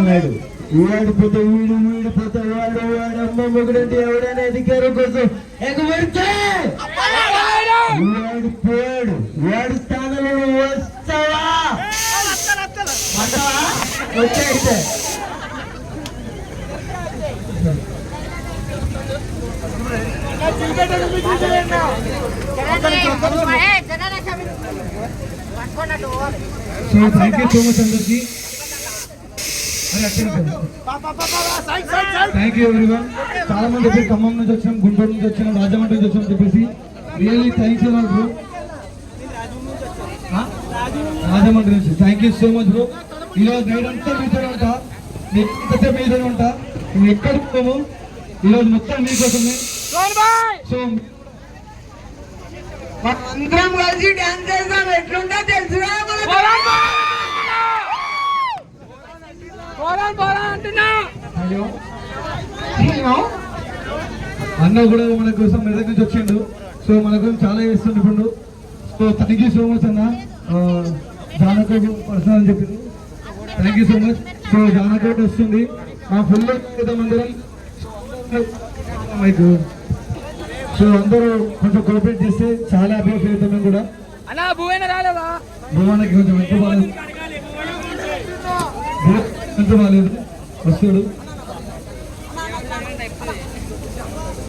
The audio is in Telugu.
నాయుడు వాడిపోతే వీడు వీడిపోతే వాడు వాడు అమ్మ మొగుడంటే ఎవడైనా అధికారం కోసం ఎగబడితే వాడిపోయాడు. వాడి స్థానంలో వస్తావా? వచ్చేస్తే so thank you so much అందరికి. Thank you everyone. చాలా మంది చెప్పి ఖమ్మం నుంచి వచ్చినాం, గుంటూరు నుంచి వచ్చినాం, రాజమండ్రి నుంచి వచ్చాం చెప్పేసి really thanks a lot bro. Rajahmundry నుంచి thank you so much bro. ఈరోజు నైట్ అంతా మీతోనే ఉంటా, ఎంతసేపు మీతోనే ఉంటా. నువ్వు ఎక్కడికి పోము, ఈరోజు మొత్తం మీకోసమే. సో అందరం కలిసి డాన్స్ చేద్దాం. ఎట్లుంటా తెలుసురా? అన్న కూడా మన కోసం మెదక్ నుంచి వచ్చిండు. సో మన కోసం చాలా చేస్తుండే ఇప్పుడు. So thank you so much అన్న. జానక పర్సనల్ అని చెప్పింది. Thank you so much. So Janaka వస్తుంది మా ఫుల్ అందరం. సో అందరూ కొంచెం కోఆపరేట్ చేస్తే చాలా హ్యాపీగా ఫీల్ అవుతాం మేము కూడా. భువనకి కొంచెం ఎంత బాగాలేదు, వస్తాడు.